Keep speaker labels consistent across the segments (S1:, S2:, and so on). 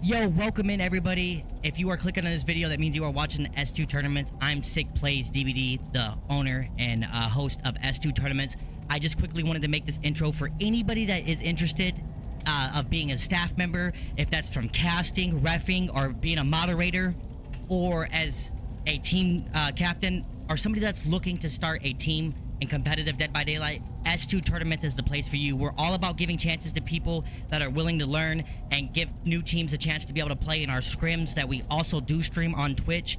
S1: Yo, welcome in everybody. If you are clicking on this video, that means you are watching the S2 tournaments. I'm Sick Plays DBD, the owner and host of S2 tournaments. I just quickly wanted to make this intro for anybody that is interested of being a staff member, if that's from casting, reffing, or being a moderator, or as a team captain, or somebody that's looking to start a team in competitive Dead by Daylight. S2 tournaments is the place for you. We're all about giving chances to people that are willing to learn and give new teams a chance to be able to play in our scrims that we also do stream on Twitch.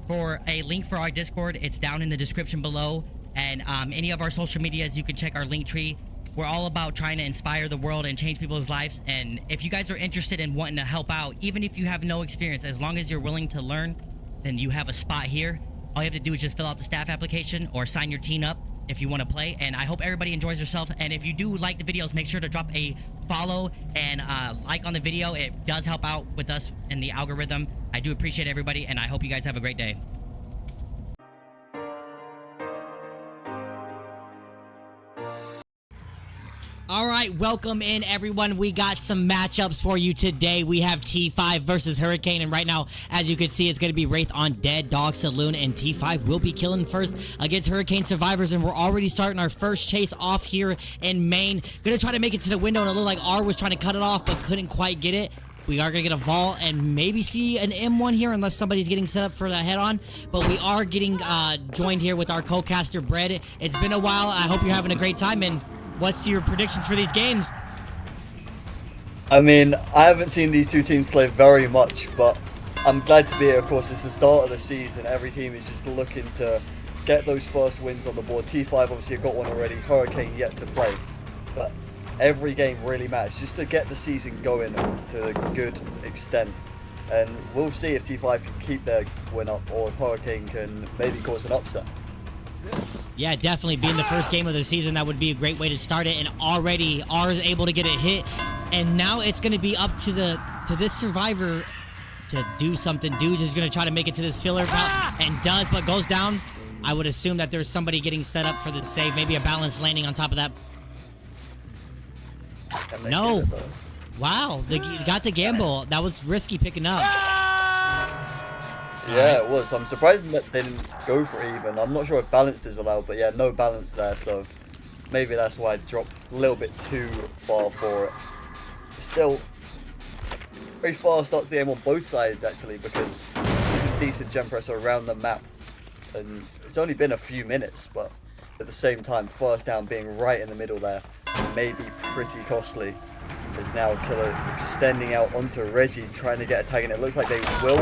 S1: For a link for our Discord, it's down in the description below, and any of our social medias, you can check our link tree. We're all about trying to inspire the world and change people's lives, and if you guys are interested in wanting to help out, even if you have no experience, as long as you're willing to learn, then you have a spot here. All you have to do is just fill out the staff application or sign your team up if you want to play. And I hope everybody enjoys yourself, and if you do like the videos, make sure to drop a follow and like on the video. It does help out with us in the algorithm. I do appreciate everybody, and I hope you guys have a great day. All right, welcome in everyone. We got some matchups for you today. We have T5 versus Hurricane, and right now, as you can see, it's going to be Wraith on Dead Dog Saloon, and T5 will be killing first against Hurricane survivors, and we're already starting our first chase off here in Maine. Gonna try to make it to the window, and it looked like R was trying to cut it off, but couldn't quite get it. We are going to get a vault and maybe see an M1 here unless somebody's getting set up for the head-on. But we are getting joined here with our co-caster, Bread. It's been a while. I hope you're having a great time, and what's your predictions for these games?
S2: I mean, I haven't seen these two teams play very much, but I'm glad to be here. Of course, it's the start of the season. Every team is just looking to get those first wins on the board. T5 obviously got one already, Hurricane yet to play. But every game really matters, just to get the season going to a good extent. And we'll see if T5 can keep their win up, or if Hurricane can maybe cause an upset.
S1: Yeah, definitely. Being the first game of the season, that would be a great way to start it. And already R is able to get a hit, and now it's going to be up to this survivor to do something. Dude is going to try to make it to this filler, and does, but goes down. I would assume that there's somebody getting set up for the save, maybe a balanced landing on top of that. No. Wow, they got the gamble. That was risky picking up.
S2: Yeah, it was. I'm surprised that they didn't go for it even. I'm not sure if balanced is allowed, but yeah, no balance there, so maybe that's why I dropped a little bit too far for it. Still, very fast start to the game on both sides, actually, because there's a decent gem presser around the map. And it's only been a few minutes, but at the same time, first down being right in the middle there may be pretty costly. Is now Killer extending out onto Reggie, trying to get a tag, and it looks like they will.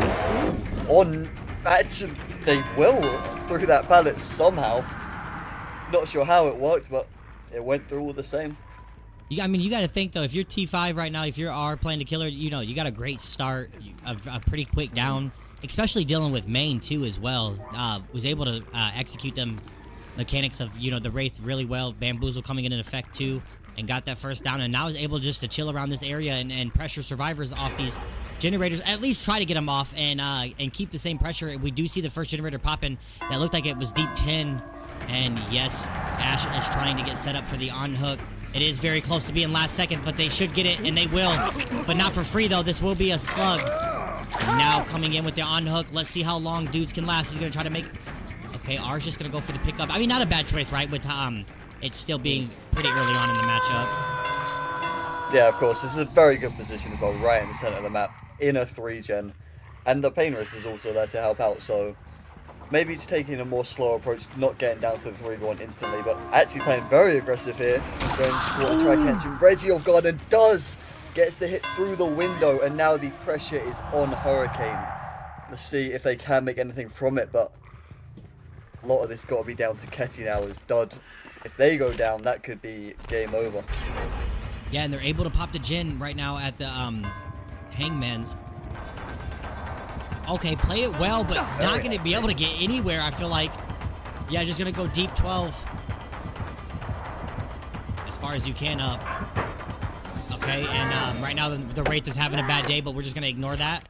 S2: Actually, they will through that pallet somehow. Not sure how it worked, but it went through all the same.
S1: I mean, you got to think though. If you're T5 right now, if you're R playing the Killer, you know you got a great start, a pretty quick down, especially dealing with Maine too as well. Was able to execute them mechanics of the Wraith really well. Bamboozle coming in effect too, and got that first down, and now is able just to chill around this area and pressure survivors off these generators. At least try to get them off and keep the same pressure. We do see the first generator popping. That looked like it was deep 10, and yes, Ash is trying to get set up for the on hook. It is very close to being last second, but they should get it, and they will, but not for free though. This will be a slug. And now coming in with the on hook. Let's see how long dudes can last. He's gonna try to make. Okay, R's just gonna go for the pickup. I mean, not a bad choice, right? With it's still being pretty early on in the matchup.
S2: Yeah, of course. This is a very good position as well, right in the center of the map, in a 3-gen. And the pain risk is also there to help out, so maybe it's taking a more slow approach, not getting down to the 3v1 instantly, but actually playing very aggressive here. Going to try catching Reggie off guard, and does! Gets the hit through the window, and now the pressure is on Hurricane. Let's see if they can make anything from it, but a lot of this got to be down to Ketty now as Dud. If they go down, that could be game over.
S1: Yeah, and they're able to pop the Jin right now at the Hangman's. Okay, play it well, but not going to be able to get anywhere, I feel like. Yeah, just going to go deep 12. As far as you can up. Okay, and right now the Wraith is having a bad day, but we're just going to ignore that.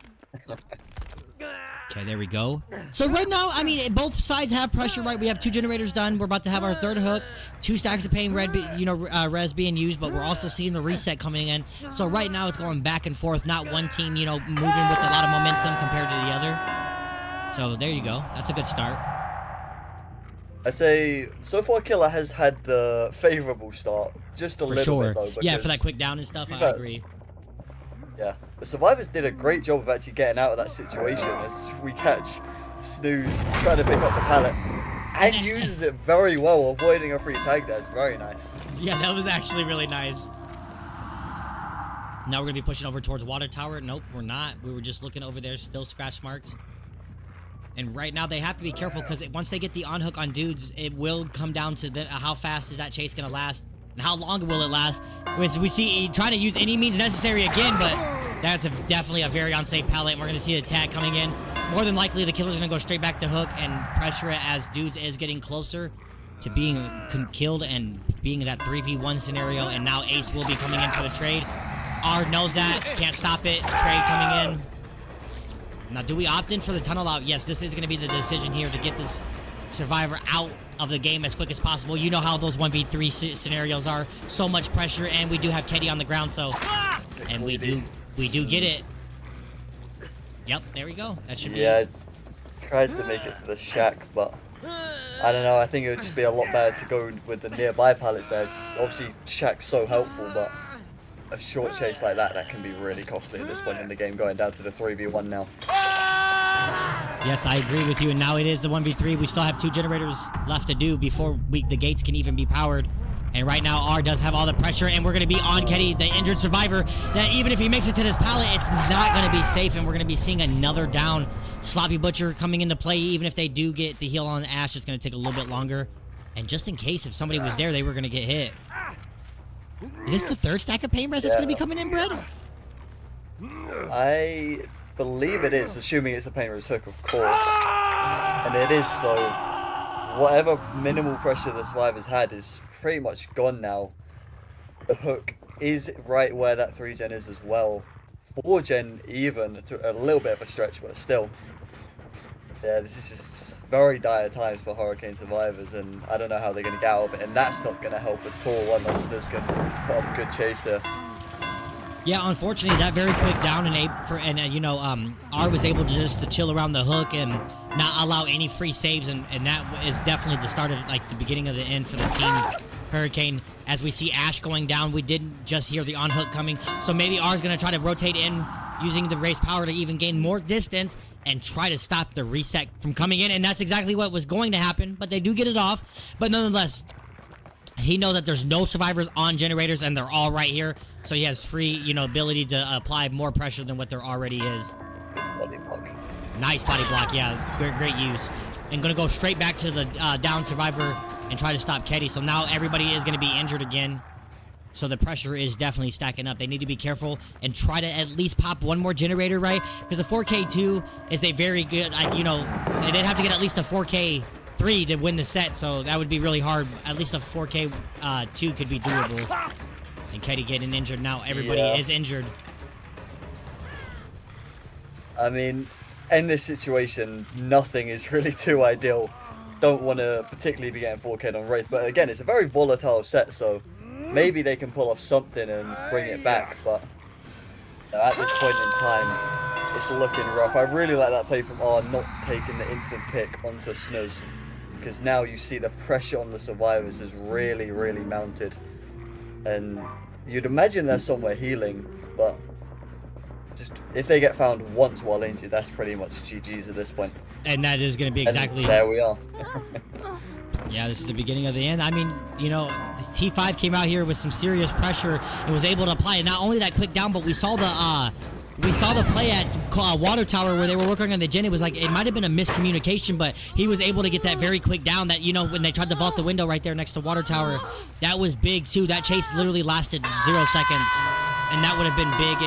S1: Okay, there we go. So right now, I mean, both sides have pressure, right? We have 2 generators done. We're about to have our 3rd hook. 2 stacks of pain res being used, but we're also seeing the reset coming in. So right now, it's going back and forth. Not one team, moving with a lot of momentum compared to the other. So there you go. That's a good start.
S2: I'd say so far Killer has had the favorable start, just a little bit though.
S1: Yeah, for that quick down and stuff, I agree.
S2: Yeah, the survivors did a great job of actually getting out of that situation as we catch Snooze trying to pick up the pallet and uses it very well, avoiding a free tag there. It's very nice.
S1: Yeah, that was actually really nice. Now we're going to be pushing over towards Water Tower. Nope, we're not. We were just looking over there, still scratch marks. And right now they have to be careful because once they get the on-hook on dudes, it will come down to how fast is that chase going to last and how long will it last. As we see trying to use any means necessary again, but that's definitely a very unsafe pallet. And we're going to see the tag coming in. More than likely, the killer's going to go straight back to hook and pressure it as dudes is getting closer to being killed and being in that 3v1 scenario. And now Ace will be coming in for the trade. R knows that. Can't stop it. Trade coming in. Now, do we opt in for the tunnel out? Yes, this is going to be the decision here to get this survivor out of the game as quick as possible. You know how those 1v3 scenarios are. So much pressure, and we do have Keddy on the ground, so... And we do get it. Yep, there we go. That should be...
S2: Yeah, I tried to make it to the shack, but... I don't know, I think it would just be a lot better to go with the nearby pallets there. Obviously, shack's so helpful, but... a short chase like that can be really costly at this point in the game, going down to the 3v1 now.
S1: Yes, I agree with you, and now it is the 1v3. We still have 2 generators left to do before the gates can even be powered. And right now, R does have all the pressure, and we're going to be on Keddy, the injured survivor, that even if he makes it to this pallet, it's not going to be safe, and we're going to be seeing another down. Sloppy Butcher coming into play. Even if they do get the heal on Ash, it's going to take a little bit longer. And just in case, if somebody was there, they were going to get hit. Is this the 3rd stack of pain res that's going to be coming in, Brett?
S2: I believe it is, assuming it's a pain res hook, of course. And it is, so whatever minimal pressure the survivors had is pretty much gone now. The hook is right where that 3-gen is as well. 4-gen even, to a little bit of a stretch, but still. Yeah, this is just very dire times for Hurricane survivors, and I don't know how they're going to get out of it, and that's not going to help at all unless Snooze can put up a good chase there.
S1: Yeah, unfortunately, that very quick down R was able to just chill around the hook and not allow any free saves, and that is definitely the start of the beginning of the end for the team Hurricane. As we see Ash going down, we didn't just hear the on hook coming, so maybe R's going to try to rotate in using the race power to even gain more distance and try to stop the reset from coming in, and that's exactly what was going to happen, but they do get it off. But nonetheless, he knows that there's no survivors on generators, and they're all right here, so he has free, ability to apply more pressure than what there already is.
S2: Body block.
S1: Nice body block, yeah, great use. And gonna go straight back to the down survivor and try to stop Keddy, so now everybody is gonna be injured again. So the pressure is definitely stacking up. They need to be careful and try to at least pop one more generator, right? Because the 4K2 is a very good, they'd have to get at least a 4K3 to win the set, so that would be really hard. At least a 4K2 could be doable. And Keddy getting injured now. Everybody is injured.
S2: I mean, in this situation, nothing is really too ideal. Don't want to particularly be getting 4K on Wraith, but again, it's a very volatile set, so maybe they can pull off something and bring it back, but at this point in time, it's looking rough. I really like that play from R, not taking the instant pick onto Snooze, because now you see the pressure on the survivors is really, really mounted. And you'd imagine they're somewhere healing, but just if they get found once while injured, that's pretty much GG's at this point.
S1: And that is going to be exactly...
S2: And there we are.
S1: Yeah, this is the beginning of the end. I mean, T5 came out here with some serious pressure and was able to apply it. Not only that quick down, but we saw the play at Water Tower where they were working on the gen. It was like, it might have been a miscommunication, but he was able to get that very quick down that, when they tried to vault the window right there next to Water Tower. That was big, too. That chase literally lasted 0 seconds. And that would have been big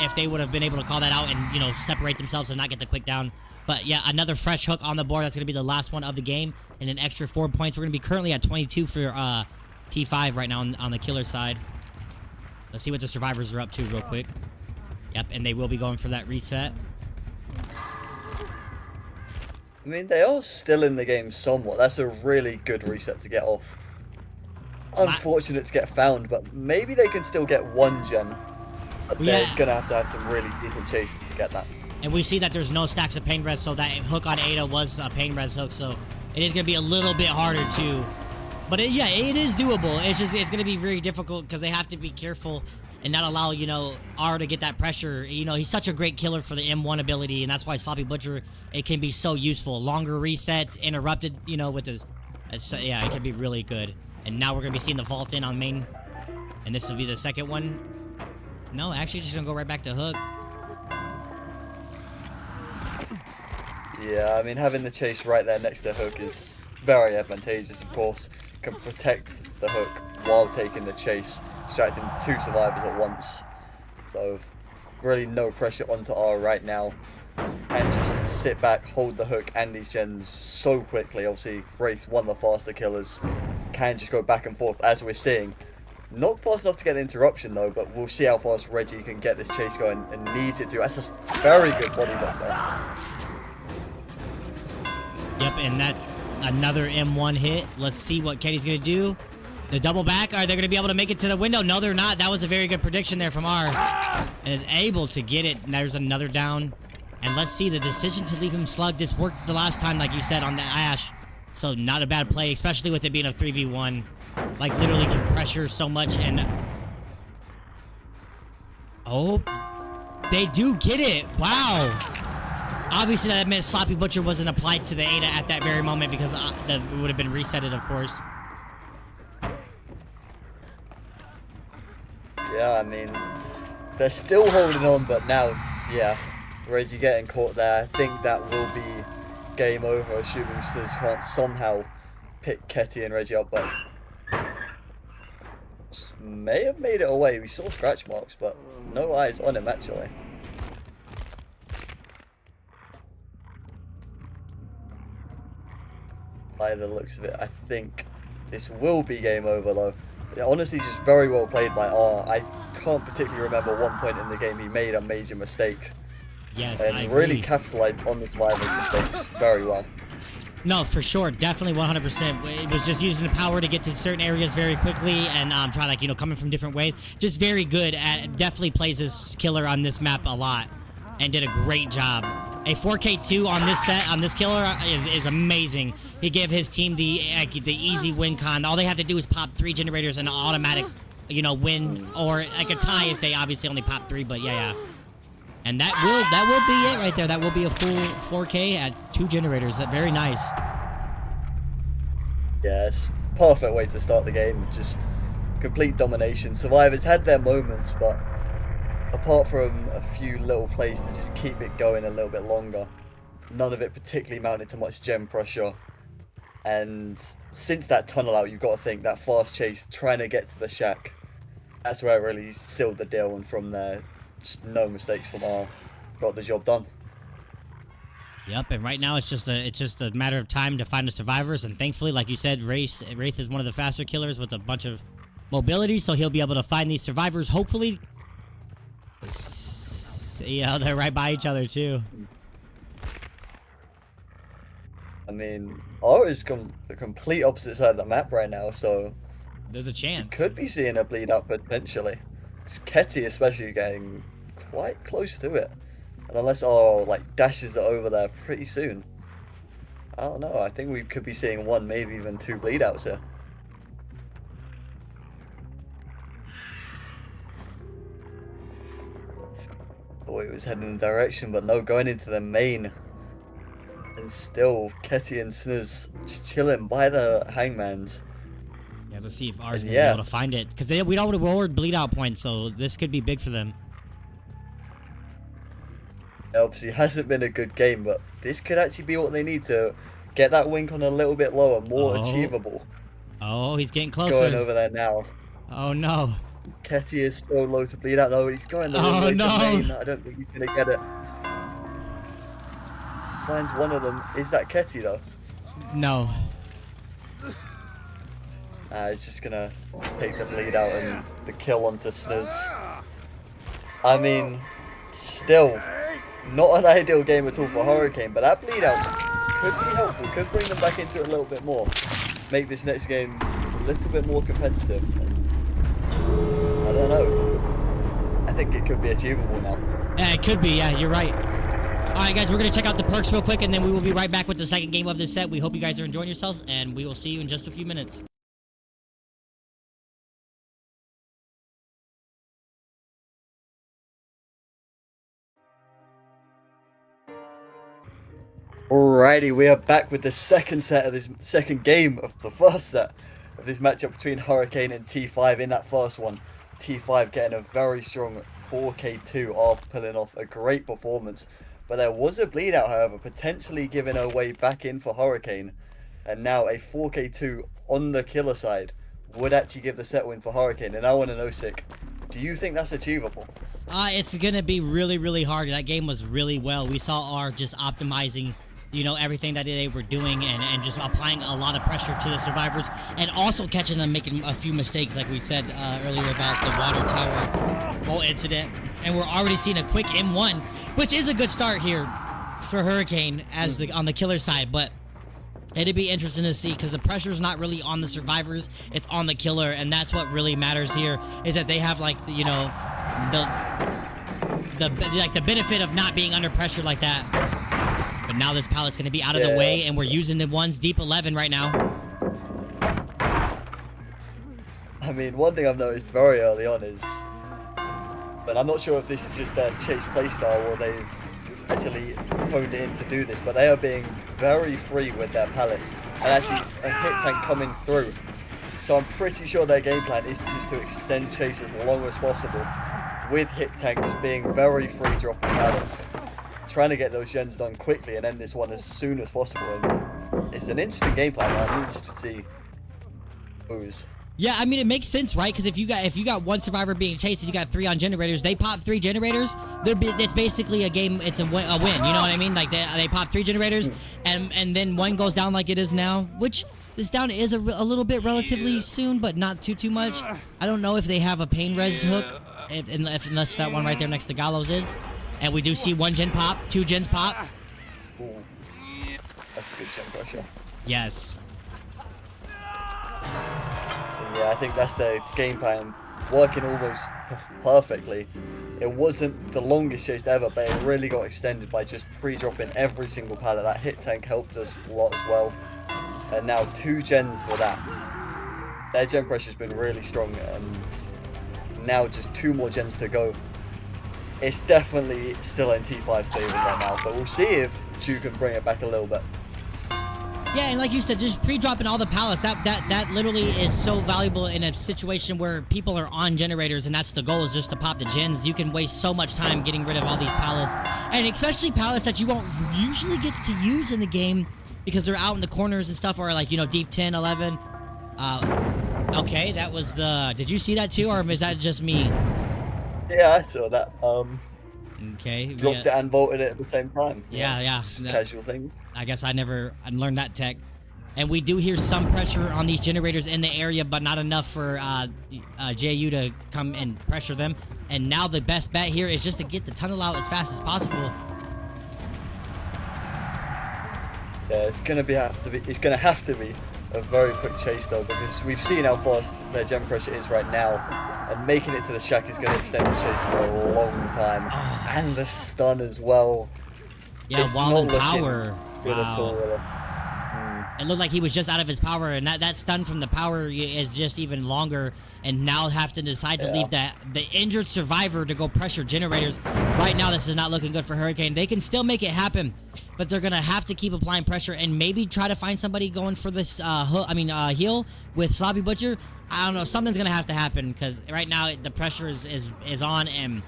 S1: if they would have been able to call that out and, separate themselves and not get the quick down. But yeah, another fresh hook on the board. That's going to be the last one of the game. And an extra 4 points. We're going to be currently at 22 for T5 right now on the killer side. Let's see what the survivors are up to real quick. Yep, and they will be going for that reset.
S2: I mean, they are still in the game somewhat. That's a really good reset to get off. Unfortunate to get found, but maybe they can still get one gen. But they're going to have some really decent chases to get that.
S3: And we see that there's no stacks of pain res, so that hook on Ada was a pain res hook, so it is going to be a little bit harder too. But yeah, it is doable. It's going to be very difficult because they have to be careful and not allow, you know, R to get that pressure. You know, he's such a great killer for the M1 ability, and that's why Sloppy Butcher, it can be so useful. Longer resets, interrupted, you know, with his... yeah, it can be really good. And now we're going to be seeing the vault in on main. And this will be the second one. No, actually, just going to go right back to hook.
S2: Yeah, I mean, having the chase right there next to hook is very advantageous, of course. Can protect the hook while taking the chase, distracting 2 survivors at once. So, really no pressure onto R right now. And just sit back, hold the hook and these gens so quickly. Obviously, Wraith, one of the faster killers, can just go back and forth, as we're seeing. Not fast enough to get the interruption though, but we'll see how fast Reggie can get this chase going and needs it to. That's a very good body block there.
S3: Yep, and that's another M1 hit. Let's see what Kenny's going to do. The double back, are they going to be able to make it to the window? No, they're not. That was a very good prediction there from R. And is able to get it. And there's another down. And let's see, the decision to leave him slug. This worked the last time, like you said, on the Ash. So not a bad play, especially with it being a 3v1. Like, literally can pressure so much. And... oh, they do get it. Wow. Obviously, that meant Sloppy Butcher wasn't applied to the Ada at that very moment because it would have been resetted, of course.
S2: Yeah, I mean, they're still holding on, but now, yeah, Reggie getting caught there. I think that will be game over, assuming Stiz can't somehow pick Ketty and Reggie up, but may have made it away. We saw scratch marks, but no eyes on him, actually. By the looks of it, I think this will be game over though. Honestly, just very well played by R. I can't particularly remember one point in the game he made a major mistake.
S3: Yes,
S2: and
S3: I
S2: really
S3: agree.
S2: capitalized on the survival mistakes very well.
S3: No, for sure, definitely 100%. It was just using the power to get to certain areas very quickly and try, like, you know, coming from different ways. Just very good at, definitely plays this killer on this map a lot and did a great job. A 4K2 on this set, on this killer, is amazing. He gave his team the easy win con. All they have to do is pop 3 generators and an automatic, you know, win, or like a tie if they obviously only pop 3. But yeah. And that will be it right there. That will be a full 4K at 2 generators. Very nice.
S2: Yes, perfect way to start the game. Just complete domination. Survivors had their moments, but apart from a few little plays to just keep it going a little bit longer, none of it particularly mounted to much gem pressure. And since that tunnel out, you've got to think that fast chase, trying to get to the shack, that's where it really sealed the deal. And from there, just no mistakes from R. Got the job done.
S3: Yep, and right now it's just a matter of time to find the survivors. And thankfully, like you said, Wraith is one of the faster killers with a bunch of mobility, so he'll be able to find these survivors. Hopefully. Yeah, they're right by each other too.
S2: I mean, R is the complete opposite side of the map right now, so
S3: there's a chance.
S2: Could be seeing a bleed up potentially. Ketty especially getting quite close to it. And unless R like dashes it over there pretty soon, I don't know. I think we could be seeing 1, maybe even 2 bleed outs here. Thought he was heading in the direction, but no, going into the main. And still, Ketty and Snuz just chilling by the hangmans.
S3: Yeah, let's see if R's gonna be able to find it, because we don't reward bleed out points, so this could be big for them.
S2: It obviously hasn't been a good game, but this could actually be what they need to get that wink on a little bit lower, more achievable.
S3: Oh, he's getting closer.
S2: Going over there now.
S3: Oh no.
S2: Ketty is so low to bleed out. No, he's going the wrong way to main. I don't think he's gonna get it. Finds one of them. Is that Ketty though?
S3: No.
S2: He's just gonna take the bleed out and the kill onto Snuz. I mean, still not an ideal game at all for Hurricane, but that bleed out could be helpful, could bring them back into it a little bit more. Make this next game a little bit more competitive. And I don't know. I think it could be achievable now.
S3: Yeah, it could be. Yeah, you're right. All right, guys, we're going to check out the perks real quick, and then we will be right back with the second game of this set. We hope you guys are enjoying yourselves, and we will see you in just a few minutes.
S2: Alrighty, we are back with the second game of the first set of this matchup between Hurricane and T5. In that first one, T5 getting a very strong 4K2 after pulling off a great performance. But there was a bleed out, however, potentially giving her way back in for Hurricane. And now a 4K2 on the killer side would actually give the set win for Hurricane. And I want to know, Sick, do you think that's achievable?
S3: It's going to be really, really hard. That game was really well. We saw R just optimizing, you know, everything that they were doing and just applying a lot of pressure to the survivors and also catching them making a few mistakes, like we said earlier about the water tower whole incident. And we're already seeing a quick M1, which is a good start here for Hurricane as on the killer side, but it'd be interesting to see because the pressure's not really on the survivors, it's on the killer, and that's what really matters here is that they have, like, you know, the benefit of not being under pressure like that. But now this pallet's going to be out of the way, and we're using the ones deep 11 right now.
S2: I mean, one thing I've noticed very early on is, but I'm not sure if this is just their chase playstyle or they've actually honed it in to do this, but they are being very free with their pallets and actually a hit tank coming through. So I'm pretty sure their game plan is just to extend chase as long as possible with hit tanks being very free dropping pallets, trying to get those gens done quickly and end this one as soon as possible. And it's an interesting game plan. I'm interested to see who's.
S3: Yeah, I mean, it makes sense, right? Because if you got one survivor being chased, and you got 3 on generators, they pop 3 generators. It's basically a game. It's a win. You know what I mean? Like they pop 3 generators, and then one goes down like it is now. Which this down is a little bit relatively soon, but not too much. I don't know if they have a pain res hook, unless that one right there next to Gallows is. And we do see 1 gen pop, 2 gens pop.
S2: Ooh. That's a good gen pressure.
S3: Yes.
S2: Yeah, I think that's their game plan, working almost perfectly. It wasn't the longest chase ever, but it really got extended by just pre-dropping every single pallet. That hit tank helped us a lot as well. And now 2 gens for that. Their gen pressure's been really strong, and now just 2 more gens to go. It's definitely still in T5's favor right now, but we'll see if Ju can bring it back a little bit.
S3: Yeah, and like you said, just pre-dropping all the pallets, that literally is so valuable in a situation where people are on generators, and that's the goal, is just to pop the gens. You can waste so much time getting rid of all these pallets, and especially pallets that you won't usually get to use in the game because they're out in the corners and stuff, or like, you know, deep 10, 11. Okay, that was the... Did you see that too, or is that just me?
S2: Yeah, I saw that.
S3: Okay.
S2: Dropped it and vaulted it at the same time.
S3: Yeah.
S2: Just casual things.
S3: I guess I learned that tech. And we do hear some pressure on these generators in the area, but not enough for JU to come and pressure them. And now the best bet here is just to get the tunnel out as fast as possible.
S2: Yeah, it's gonna have to be a very quick chase though, because we've seen how fast their gen pressure is right now, and making it to the shack is gonna extend this chase for a long time. And the stun as well.
S3: Yeah,
S2: it's
S3: while in
S2: not
S3: power.
S2: good at all, really.
S3: It looked like he was just out of his power, and that stun from the power is just even longer, and now have to decide to leave the injured survivor to go pressure generators. Right now, this is not looking good for Hurricane. They can still make it happen, but they're going to have to keep applying pressure and maybe try to find somebody going for this heal with Sloppy Butcher. I don't know. Something's going to have to happen, because right now the pressure is on, and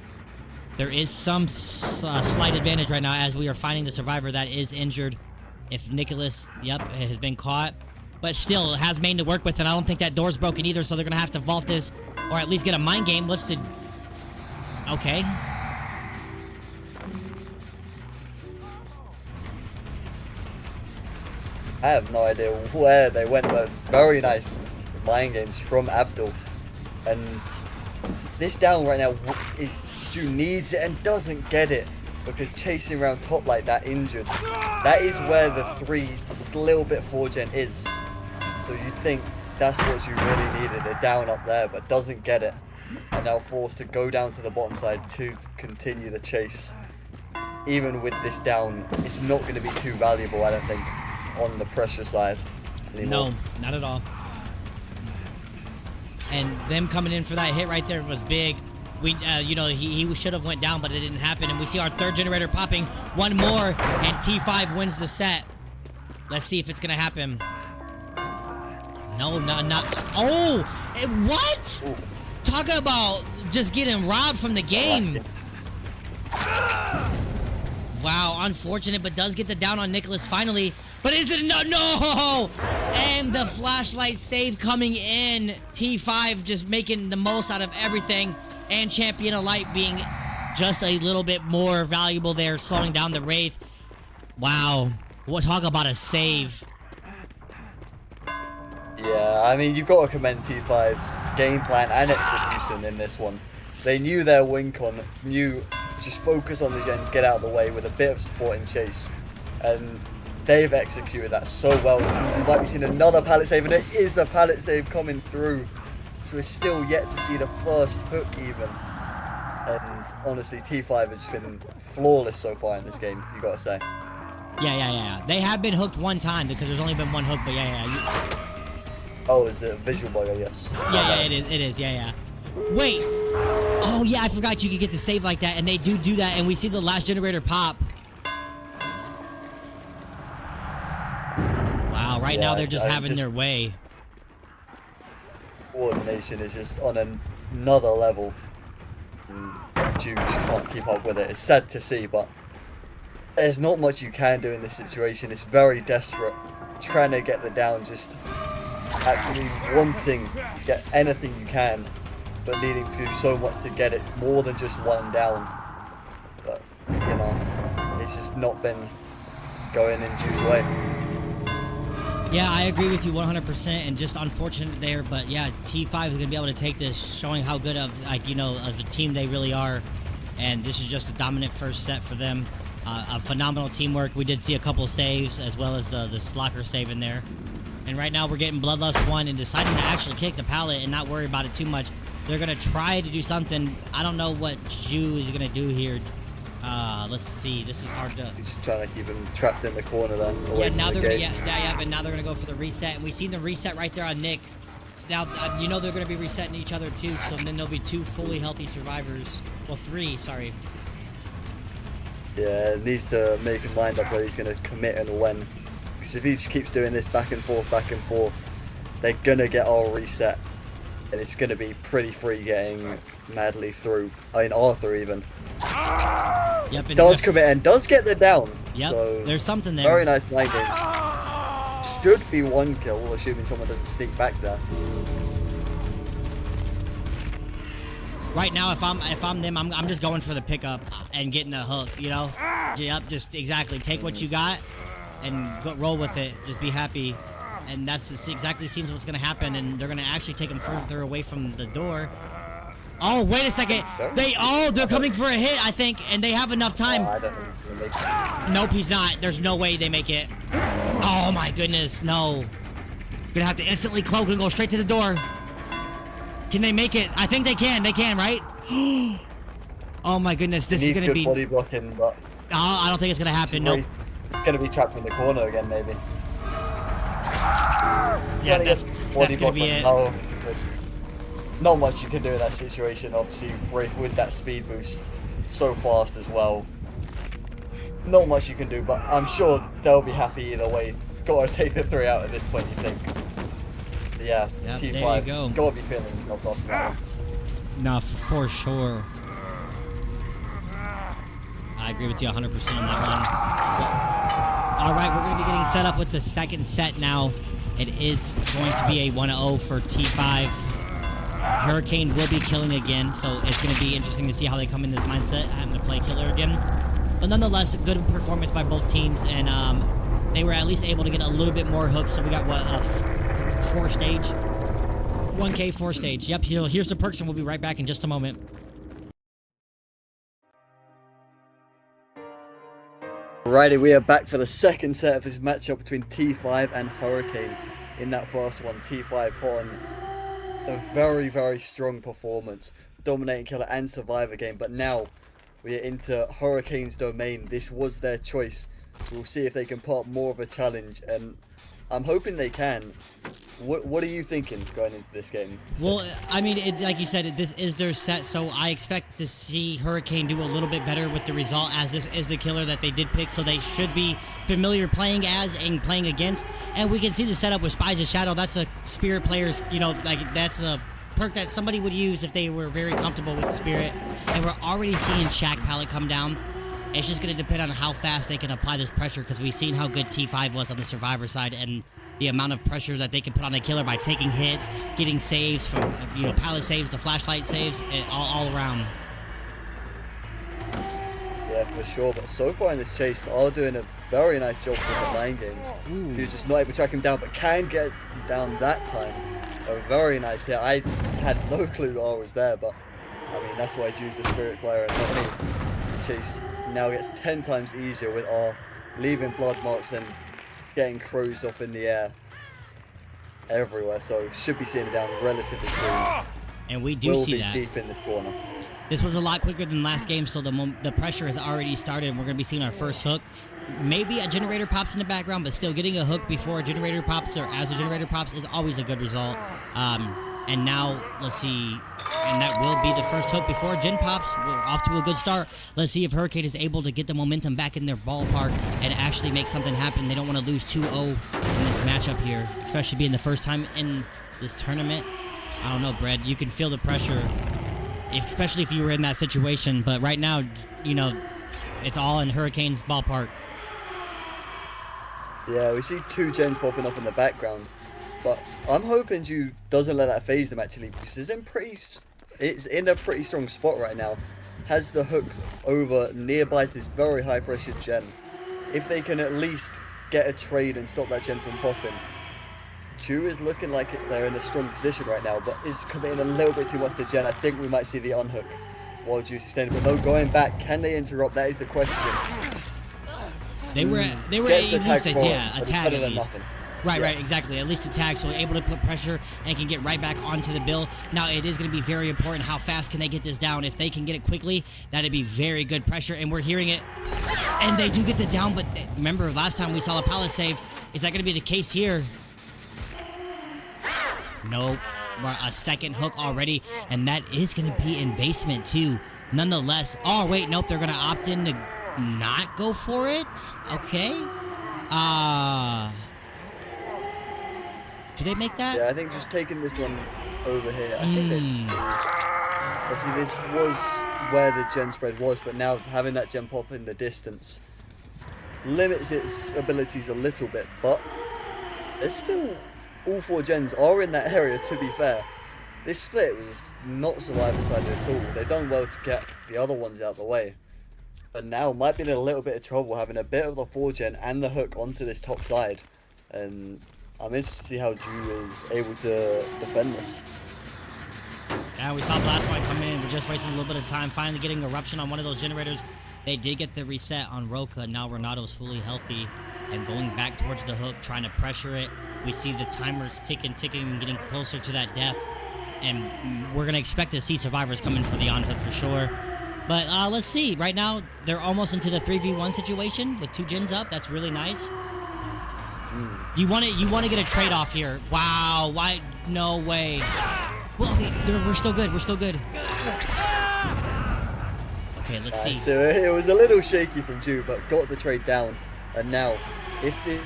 S3: there is some slight advantage right now as we are finding the survivor that is injured. If Nicholas, has been caught, but still has main to work with, and I don't think that door's broken either, so they're going to have to vault this, or at least get a mind game. Okay.
S2: I have no idea where they went, but very nice mind games from Abdul. And this down right now is Ju needs it and doesn't get it. because chasing around top like that injured, that is where the 3 little bit 4 gen is. So you think that's what you really needed, a down up there, but doesn't get it. And now forced to go down to the bottom side to continue the chase. Even with this down, it's not going to be too valuable, I don't think, on the pressure side anymore.
S3: No, not at all. And them coming in for that hit right there was big. We, you know, he should have went down, but it didn't happen. And we see our 3rd generator popping. One more, and T5 wins the set. Let's see if it's gonna happen. No, not. Oh, what?
S2: Ooh.
S3: Talk about just getting robbed from the game. Wow, unfortunate, but does get the down on Nicholas finally. But is it no? And the flashlight save coming in. T5 just making the most out of everything. And Champion of Light being just a little bit more valuable there, slowing down the Wraith. Wow. We'll talk about a save.
S2: Yeah, I mean, you've got to commend T5's game plan and execution in this one. They knew their win con, knew just focus on the gens, get out of the way with a bit of support and chase. And they've executed that so well. You might be seeing another pallet save, and it is a pallet save coming through. So we're still yet to see the first hook even. And honestly, T5 has been flawless so far in this game, you gotta say.
S3: Yeah. They have been hooked one time because there's only been one hook, but yeah.
S2: Oh, is it a visual bugger? Yes.
S3: Yeah, it is, yeah. Wait. Oh, yeah, I forgot you could get the save like that, and they do that, and we see the last generator pop. Wow, right now they're just having their way.
S2: Coordination is just on another level. You just can't keep up with it. It's sad to see, but there's not much you can do in this situation. It's very desperate. Trying to get the down, just actually wanting to get anything you can, but needing to do so much to get it, more than just one down. But, you know, it's just not been going in Jude's way.
S3: Yeah, I agree with you 100%, and just unfortunate there, but yeah, T5 is going to be able to take this, showing how good of, like, you know, of the team they really are, and this is just a dominant first set for them. A phenomenal teamwork. We did see a couple saves, as well as the Slocker save in there. And right now we're getting Bloodlust 1 and deciding to actually kick the pallet and not worry about it too much. They're going to try to do something. I don't know what Ju is going to do here. Let's see. This is hard to...
S2: He's trying to keep him trapped in the corner there.
S3: Yeah, now they're going to... but now they're going to go for the reset. And we see the reset right there on Nick. Now, you know they're going to be resetting each other too, so then there'll be 2 fully healthy survivors. Well, 3, sorry.
S2: Yeah, needs to make a mind up where he's going to commit and when. Because if he just keeps doing this back and forth, they're going to get our reset. And it's going to be pretty free getting madly through. I mean, Arthur even.
S3: Yep,
S2: does commit and does get the down.
S3: Yep,
S2: so
S3: there's something there.
S2: Very nice mind game. Should be 1 kill, assuming someone doesn't sneak back there.
S3: Right now, if I'm them, I'm just going for the pickup and getting the hook, you know? Yep, just exactly. Take what you got and roll with it. Just be happy. And that's just exactly seems what's going to happen, and they're going to actually take him further away from the door. Oh, wait a second. They're coming for a hit, I think, and they have enough time.
S2: I don't think he's gonna make it.
S3: Nope, he's not. There's no way they make it. Oh, my goodness, no. Gonna have to instantly cloak and go straight to the door. Can they make it? I think they can. They can, right? Oh, my goodness. This is going to be...
S2: body blocking, but...
S3: Oh, I don't think it's going to happen. Nope.
S2: He's going to be trapped in the corner again, maybe.
S3: Yeah, that's going to be it.
S2: No, not much you can do in that situation. Obviously, Wraith with that speed boost so fast as well. Not much you can do, but I'm sure they'll be happy either way. Gotta take the 3 out at this point, you think. But yeah,
S3: yep,
S2: T5,
S3: there you go.
S2: Gotta be feeling himself off now.
S3: No, for sure. I agree with you 100% on that one. All right, we're going to be getting set up with the second set now. It is going to be a 1-0 for T5. Hurricane will be killing again, so it's going to be interesting to see how they come in this mindset, having to play killer again. But nonetheless, a good performance by both teams, and they were at least able to get a little bit more hooks. So we got, what, a 4-stage? 1K 4-stage. Yep, here's the perks, and we'll be right back in just a moment.
S2: Righty, we are back for the second set of this matchup between T5 and Hurricane. In that first one, T5 put on a very, very strong performance, dominating killer and survivor game, but now we are into Hurricane's domain. This was their choice, so we'll see if they can put up more of a challenge, and I'm hoping they can. What are you thinking going into this game?
S3: Well, I mean, like you said, this is their set, so I expect to see Hurricane do a little bit better with the result, as this is the killer that they did pick, so they should be familiar playing as and playing against. And we can see the setup with Spies of Shadow. That's a Spirit player's, you know, like that's a perk that somebody would use if they were very comfortable with Spirit. And we're already seeing Shack Pallet come down. It's just going to depend on how fast they can apply this pressure, because we've seen how good T5 was on the survivor side, and the amount of pressure that they can put on a killer by taking hits, getting saves from, you know, pallet saves to flashlight saves, all around.
S2: Yeah, for sure. But so far in this chase, are doing a very nice job with the line games. You're just not able to track him down, but can get him down that time. A very nice hit. I had no clue I was there, but I mean, that's why I choose the Spirit player and not me. The chase now gets 10 times easier with R leaving blood marks and getting crows off in the air everywhere, so should be seeing it down relatively soon.
S3: And we do see that.
S2: Will be deep in this corner.
S3: This was a lot quicker than last game, so the pressure has already started, and we're going to be seeing our first hook. Maybe a generator pops in the background, but still getting a hook before a generator pops or as a generator pops is always a good result. And now, let's see, and that will be the first hook before a gen pops. We're off to a good start. Let's see if Hurricane is able to get the momentum back in their ballpark and actually make something happen. They don't want to lose 2-0 in this matchup here, especially being the first time in this tournament. I don't know, Brad. You can feel the pressure, especially if you were in that situation. But right now, you know, it's all in Hurricane's ballpark.
S2: Yeah, we see 2 gens popping up in the background. But I'm hoping Ju doesn't let that phase them, actually, because it's in a pretty strong spot right now. Has the hook over nearby to this very high pressure gen. If they can at least get a trade and stop that gen from popping. Ju is looking like they're in a strong position right now, but is committing a little bit too much to gen. I think we might see the unhook while Ju's sustainable. No, going back, can they interrupt? That is the question.
S3: They were at least a tag at least.
S2: Nothing.
S3: Right,
S2: Yeah.
S3: right, exactly. At least a tag, so able to put pressure and can get right back onto the bill. Now, it is going to be very important how fast can they get this down. If they can get it quickly, that'd be very good pressure, and we're hearing it. And they do get the down, but remember, last time we saw a pallet save. Is that going to be the case here? Nope. A second hook already, and that is going to be in basement, too. Nonetheless, oh, wait, nope, they're going to opt in to not go for it? Okay. Did they make that?
S2: Yeah, I think just taking this one over here, I think they... Obviously, this was where the gen spread was, but now having that gen pop in the distance limits its abilities a little bit, but there's still... All 4 gens are in that area, to be fair. This split was not survivor-sided at all. They've done well to get the other ones out of the way. But now might be in a little bit of trouble having a bit of the 4 gen and the hook onto this top side. And I'm interested to see how Ju is able to defend this.
S3: Yeah, we saw Blast White come in. We're just wasting a little bit of time. Finally getting Eruption on one of those generators. They did get the reset on Roka. Now Renato's fully healthy and going back towards the hook, trying to pressure it. We see the timers ticking, and getting closer to that death. And we're going to expect to see survivors coming for the on-hook for sure. But let's see. Right now, they're almost into the 3v1 situation with 2 gens up. That's really nice. You want to get a trade-off here. Wow. Why? No way. Well, okay, we're still good. We're still good. Okay, let's see.
S2: So it was a little shaky from Ju, but got the trade down. And now, if the...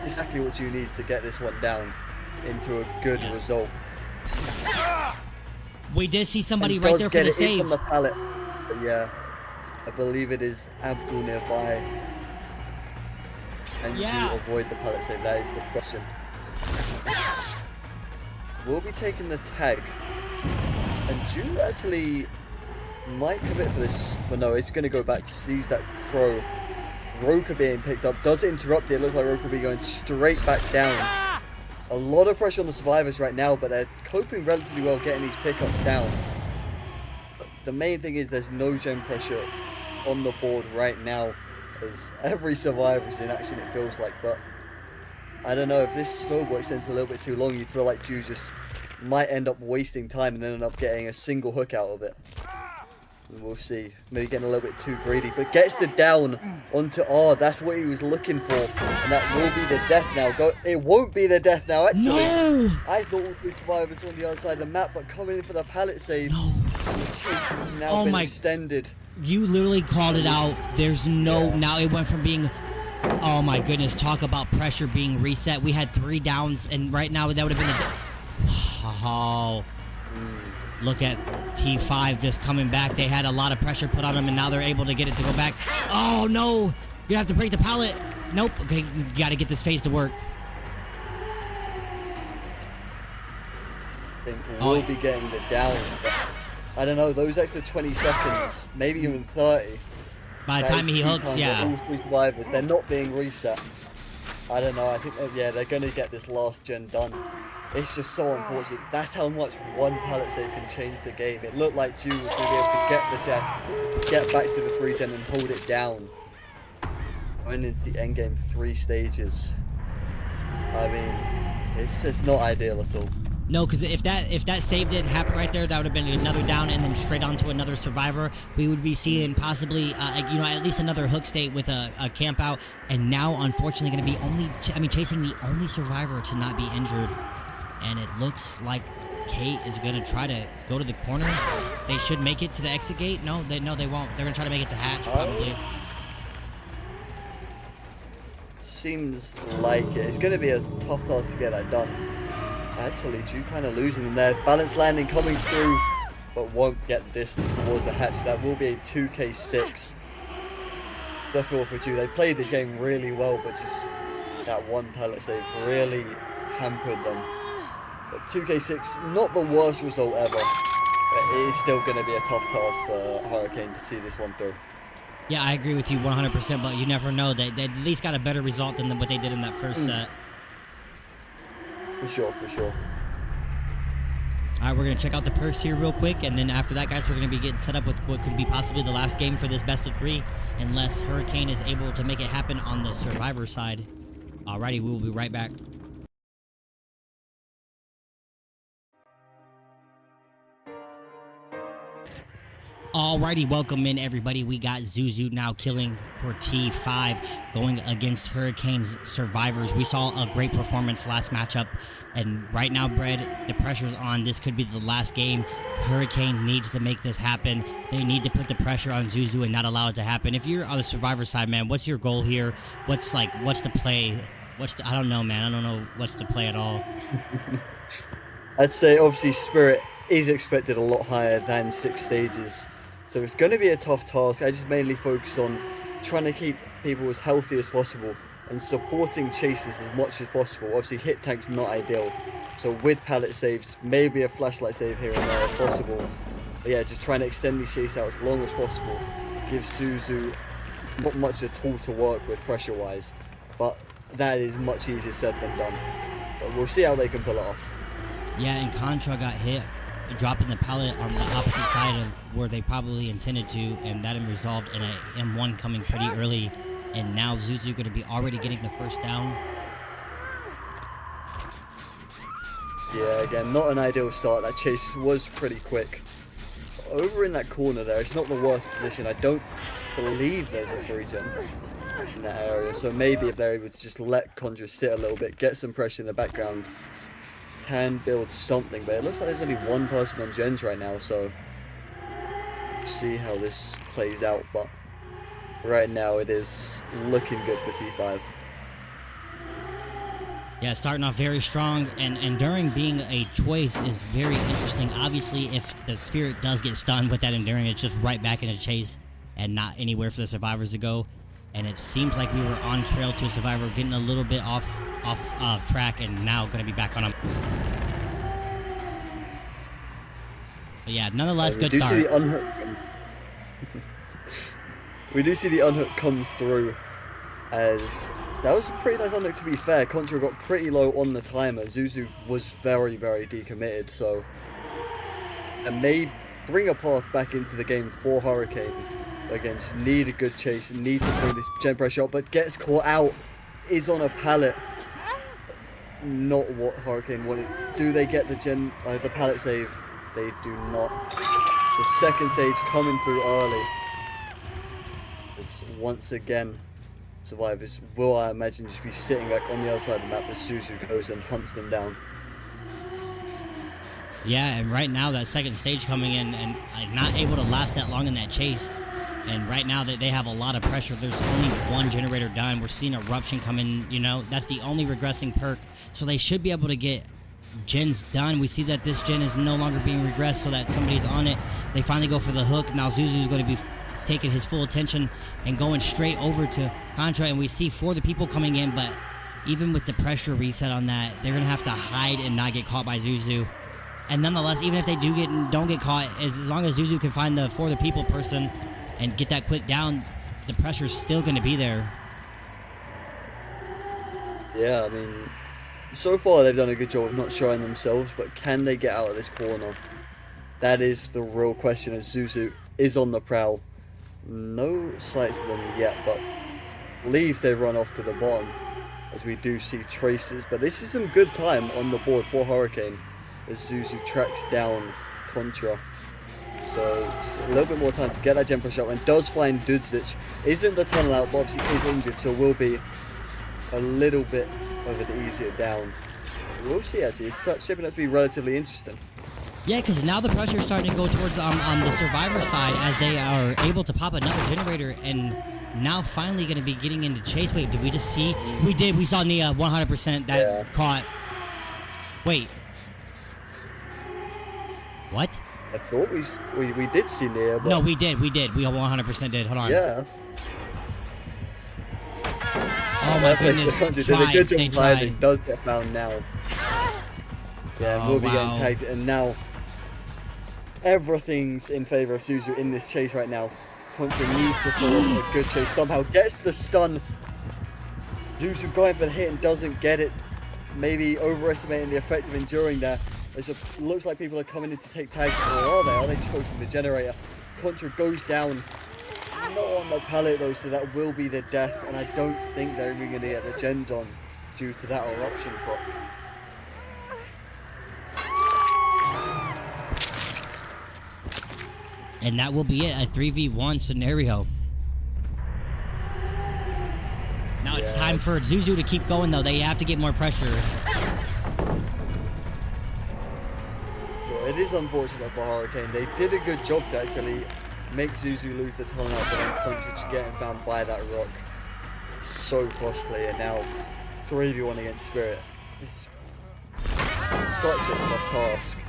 S2: Exactly what Ju needs to get this one down into a good result.
S3: We did see somebody right there for the save.
S2: It is from the pallet. But yeah, I believe it is Abdul nearby. And to avoid the pallet save, that is the question. We'll be taking the tag. And Ju actually might commit for this. But no, it's going to go back. Sees that crow. Roka being picked up. Does interrupt it. It looks like Roka will be going straight back down. A lot of pressure on the survivors right now, but they're coping relatively well getting these pickups down. But the main thing is there's no gen pressure on the board right now, as every survivor is in action, it feels like. But I don't know, if this snowball extends a little bit too long, you feel like you just might end up wasting time and end up getting a single hook out of it. And we'll see. Maybe getting a little bit too greedy, but gets the down onto R. That's what he was looking for, and that will be the death now. It won't be the death now. Actually,
S3: No!
S2: I thought all three survivors were on the other side of the map, but coming in for the pallet save.
S3: No.
S2: The chase has now been extended.
S3: You literally called it out. There's no... Now it went from being... Oh my goodness, talk about pressure being reset. We had 3 downs, and right now that would have been a... Wow. Look at T5 just coming back. They had a lot of pressure put on them, and now they're able to get it to go back. Oh, no. You have to break the pallet. Nope. Okay, you got to get this phase to work.
S2: I think we'll be getting the down, but I don't know, those extra 20 seconds, maybe even 30.
S3: By the time he hooks, yeah.
S2: All 3 survivors, they're not being reset. I don't know, I think, they're going to get this last gen done. It's just so unfortunate. That's how much one pallet save can change the game. It looked like Ju was going to be able to get the death, get back to the 3 gen and hold it down. Going into the end game 3 stages. I mean, it's not ideal at all.
S3: No, because if that save didn't happen right there, that would have been another down and then straight onto another survivor. We would be seeing possibly, at least another hook state with a camp out. And now, unfortunately, going to be chasing the only survivor to not be injured. And it looks like Kate is going to try to go to the corner. They should make it to the exit gate. No, they won't. They're going to try to make it to hatch, probably.
S2: Seems like it. It's going to be a tough task to get that done. Actually, Ju kind of losing them there. Balance landing coming through, but won't get the distance towards the hatch. That will be a 2k6. The feel for Ju. They played this game really well, but just that one pallet save really hampered them. But 2k6, not the worst result ever. But it is still going to be a tough task for Hurricane to see this one through.
S3: Yeah, I agree with you 100%, but you never know. They at least got a better result than what they did in that first set.
S2: For sure, for sure.
S3: All right, we're going to check out the perks here real quick, and then after that, guys, we're going to be getting set up with what could be possibly the last game for this best of 3, unless Hurricane is able to make it happen on the survivor side. Alrighty, we will be right back. Alrighty, welcome in everybody. We got Zuzu now killing for T5, going against Hurricane's survivors. We saw a great performance last matchup, and right now, Brad, the pressure's on. This could be the last game. Hurricane needs to make this happen. They need to put the pressure on Zuzu and not allow it to happen. If you're on the survivor side, man, what's your goal here? What's the play? I don't know, man. I don't know what's the play at all.
S2: I'd say obviously Spirit is expected a lot higher than 6 stages. So it's going to be a tough task. I just mainly focus on trying to keep people as healthy as possible and supporting chases as much as possible. Obviously hit tank's not ideal. So with pallet saves, maybe a flashlight save here and there if possible. But yeah, just trying to extend these chases out as long as possible. Give Zuzu not much at all to work with pressure wise. But that is much easier said than done. But we'll see how they can pull it off.
S3: Yeah, and Contra got hit dropping the pallet on the opposite side of where they probably intended to, and that resolved in a M1 coming pretty early, and now Zuzu going to be already getting the first down.
S2: Yeah, again, not an ideal start. That chase was pretty quick. Over in that corner there, it's not the worst position. I don't believe there's a 3-gen in that area, so maybe if they're able to just let Conjure sit a little bit, get some pressure in the background, can build something. But it looks like there's only one person on gens right now, so see how this plays out. But right now it is looking good for T5.
S3: Yeah, starting off very strong, and Enduring being a choice is very interesting. Obviously, if the Spirit does get stunned with that Enduring, it's just right back in a chase and not anywhere for the survivors to go. And it seems like we were on trail to a survivor, getting a little bit off track, and now going to be back on him. But yeah, nonetheless, good start.
S2: We do see the unhook come through, as that was a pretty nice unhook to be fair. Contra got pretty low on the timer. Zuzu was very, very decommitted, so it may bring a path back into the game for Hurricane. Again, just need a good chase, need to bring this gen pressure up, but gets caught out, is on a pallet. Not what Hurricane wanted. Do they get the pallet save? They do not. So second stage coming through early. As once again, survivors will, I imagine, just be sitting back on the other side of the map as Zuzu goes and hunts them down.
S3: Yeah, and right now that second stage coming in and not able to last that long in that chase. And right now that they have a lot of pressure, there's only one generator done. We're seeing eruption come in, you know, that's the only regressing perk. So they should be able to get gens done. We see that this gen is no longer being regressed so that somebody's on it. They finally go for the hook. Now Zuzu's going to be taking his full attention and going straight over to Contra. And we see 4 of the people coming in, but even with the pressure reset on that, they're going to have to hide and not get caught by Zuzu. And nonetheless, even if they don't get caught, as long as Zuzu can find the 4 of the people person and get that quick down, the pressure's still going to be there.
S2: Yeah, I mean, so far they've done a good job of not showing themselves, but can they get out of this corner? That is the real question, as Zuzu is on the prowl. No sights of them yet, but believes they've run off to the bottom, as we do see traces. But this is some good time on the board for Hurricane, as Zuzu tracks down Contra. So just a little bit more time to get that gen push up, and does find Dudzic. Isn't the tunnel out, but obviously is injured, so will be a little bit of an easier down. We'll see, actually. It's shaping up to be relatively interesting.
S3: Yeah, because now the pressure's starting to go towards on the survivor side as they are able to pop another generator, and now finally going to be getting into chase. Wait, did we just see? We did. We saw Nia 100% that caught. Wait. What?
S2: I thought we did see Nia, but...
S3: No, we did. We 100% did. Hold on.
S2: Yeah.
S3: Oh my goodness.
S2: They tried. It does get found now. Yeah, and we'll be getting tagged. And now, everything's in favor of Zuzu in this chase right now. Contra needs to pull off a good chase. Somehow gets the stun. Zuzu going for the hit and doesn't get it. Maybe overestimating the effect of enduring there. It looks like people are coming in to take tags. Or are they? Are they choking the generator? Contra goes down. Not on the pallet though, so that will be the death. And I don't think they're even going to get the gen done due to that eruption proc.
S3: And that will be it, a 3v1 scenario. Now it's time for Zuzu to keep going though. They have to get more pressure.
S2: Sure, it is unfortunate for Hurricane. They did a good job to actually make Zuzu lose the tunnel out, but then Contra getting found by that rock. So costly, and now 3v1 against Spirit. This is such a tough task.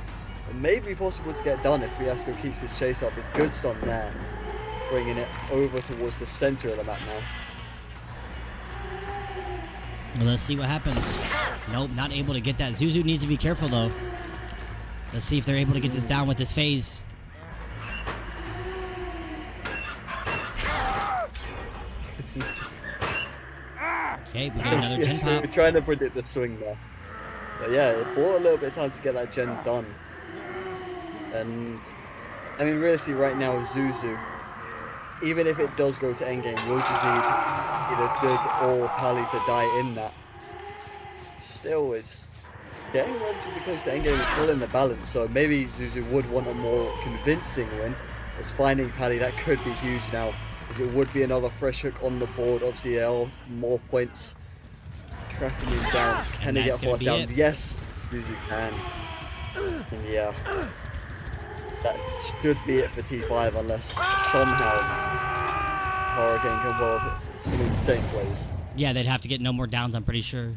S2: It may be possible to get done if Fiasco keeps this chase up with good stun there, bringing it over towards the center of the map now.
S3: Well, let's see what happens. Nope, not able to get that. Zuzu needs to be careful though. Let's see if they're able to get this down with this phase. Okay, we got another gen pop.
S2: We're trying to predict the swing there. But yeah, it bought a little bit of time to get that gen done. And I mean, realistically, right now, Zuzu, even if it does go to endgame, we'll just need either Good or Pally to die in that. Still, it's getting relatively close to endgame. It's still in the balance, so maybe Zuzu would want a more convincing win. As finding Pally, that could be huge now, as it would be another fresh hook on the board. Obviously, there are more points. Tracking him down. Can he get fast down? Yes, Zuzu can. And yeah. That should be it for T5 unless somehow Hurricane can pull off some insane plays.
S3: Yeah, they'd have to get no more downs, I'm pretty sure.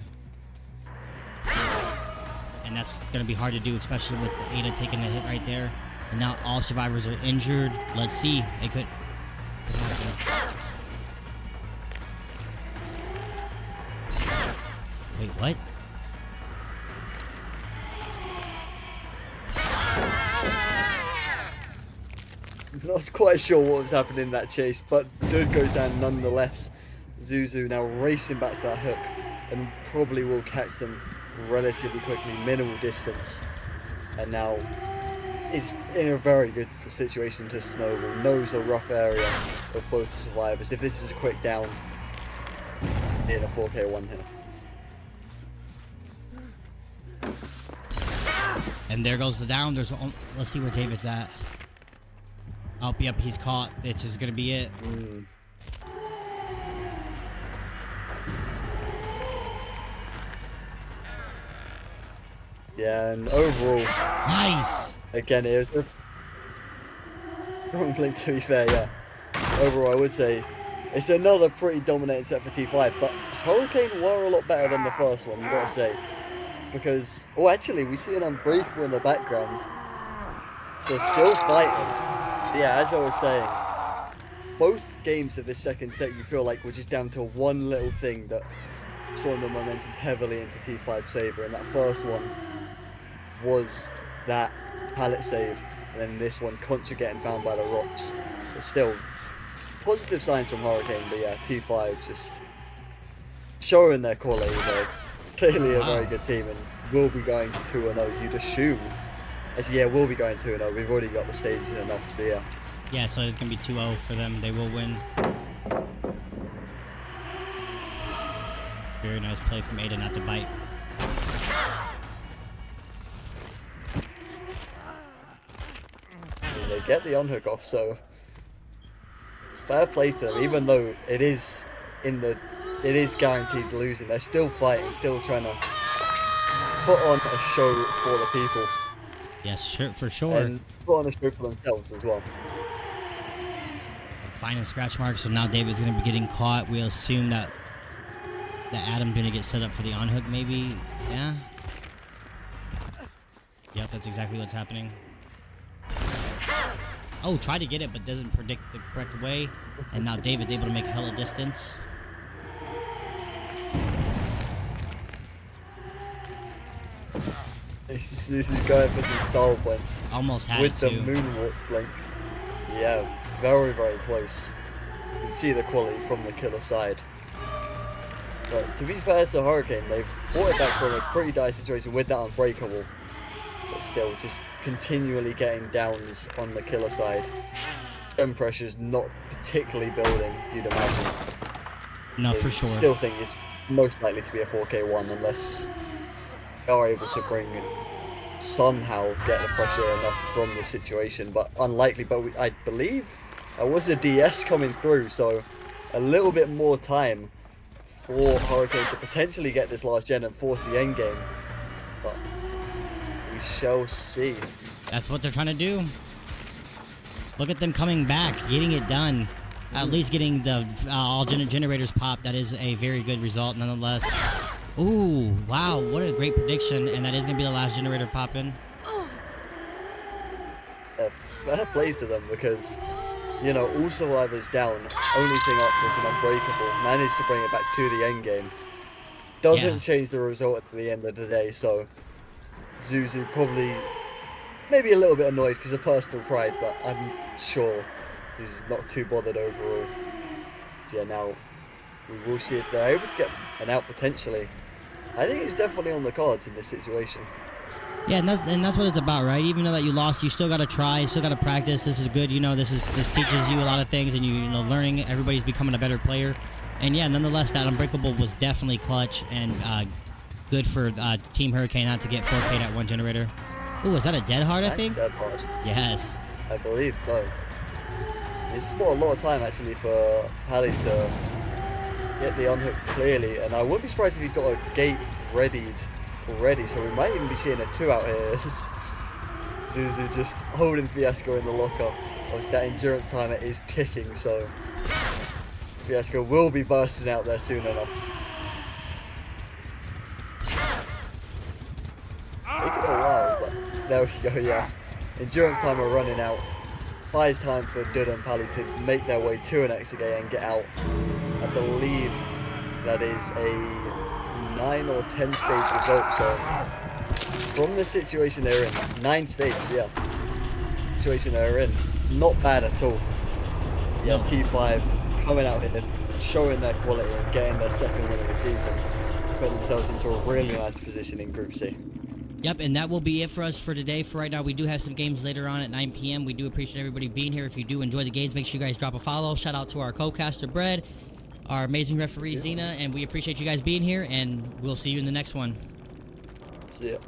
S3: And that's going to be hard to do, especially with Ada taking a hit right there. And now all survivors are injured. Let's see. It could happen. Wait, what?
S2: Not quite sure what was happening in that chase, but Dude goes down nonetheless. Zuzu now racing back to that hook and probably will catch them relatively quickly, minimal distance. And now is in a very good situation to snowball, knows a rough area of both survivors. If this is a quick down in a 4K1 here.
S3: And there goes the down. Let's see where David's at. Oh, yep, he's caught. This is gonna be it.
S2: Yeah, and overall,
S3: Nice.
S2: again, it was a wrong click to be fair, yeah. Overall, I would say it's another pretty dominating set for T5, but Hurricane were a lot better than the first one, you gotta say. Because, oh, actually, we see an Unbreakable in the background, so still fighting. Yeah, as I was saying, both games of this second set you feel like were just down to one little thing that swung the momentum heavily into T5's favour, and that first one was that pallet save, and then this one, Contra getting found by the rocks. But still, positive signs from Hurricane, but yeah, T5 just showing their quality. They're clearly a very good team and will be going 2-0, you'd assume. Yeah, we'll be going 2-0. We've already got the stages enough, so yeah.
S3: Yeah, so it's gonna be 2-0 for them. They will win. Very nice play from Ada not to bite.
S2: And they get the unhook off, so fair play to them. Even though it is guaranteed losing, they're still fighting, still trying to put on a show for the people.
S3: Yes, sure, for sure.
S2: And put on a show for themselves as well.
S3: Finding scratch marks, so now David's gonna be getting caught. We'll assume that Adam's gonna get set up for the on-hook, maybe. Yeah. Yep, that's exactly what's happening. Oh, tried to get it, but doesn't predict the correct way. And now David's able to make hella distance.
S2: This is going for some style points.
S3: Almost had
S2: with
S3: it
S2: the
S3: too.
S2: moonwalk link. Yeah, very, very close. You can see the quality from the killer side. But to be fair to Hurricane, they've brought it back from a pretty dire situation with that Unbreakable. But still, just continually getting downs on the killer side. And pressure's not particularly building, you'd imagine.
S3: No,
S2: So
S3: for sure.
S2: Still think it's most likely to be a 4K1 unless they are able to somehow get the pressure enough from the situation, but unlikely. But I believe there was a DS coming through, so a little bit more time for Hurricane to potentially get this last gen and force the end game. But we shall see.
S3: That's what they're trying to do. Look at them coming back, getting it done. At least getting the all generators popped. That is a very good result, nonetheless. Ooh, wow, what a great prediction. And that is going to be the last generator popping.
S2: Fair play to them because, you know, all survivors down. Only thing up was an Unbreakable. Managed to bring it back to the end game. Doesn't change the result at the end of the day, so Zuzu probably maybe a little bit annoyed because of personal pride, but I'm sure he's not too bothered overall. So yeah, now we will see if they're able to get an out potentially. I think it's definitely on the cards in this situation.
S3: Yeah, and that's what it's about, right? Even though that you lost, you still got to try, you still got to practice. This is good, you know, this teaches you a lot of things, and you know, learning, everybody's becoming a better player. And yeah, nonetheless, that Unbreakable was definitely clutch and good for Team Hurricane not to get 4K at one generator. Ooh, is that a dead hard, I think?
S2: Dead hard.
S3: Yes.
S2: I believe so. This has bought a lot of time actually for Pally to get the unhook clearly, and I wouldn't be surprised if he's got a gate readied already, so we might even be seeing a 2 out here. Zuzu just holding Fiasco in the locker. Obviously that endurance timer is ticking, so Fiasco will be bursting out there soon enough. Taking a while, but there we go, yeah. Endurance timer running out. Buys time for Duda and Pally to make their way to an Exegay and get out. I believe that is a 9 or 10 stage result, so from the situation they're in, 9 stages, yeah. Situation they're in, not bad at all. Yeah, T5 coming out here, showing their quality and getting their second win of the season, putting themselves into a really nice position in Group C.
S1: Yep, and that will be it for us for today. For right now, we do have some games later on at 9 p.m. We do appreciate everybody being here. If you do enjoy the games, make sure you guys drop a follow. Shout out to our co-caster, Bread, our amazing referee, Xena, and we appreciate you guys being here, and we'll see you in the next one.
S2: See ya.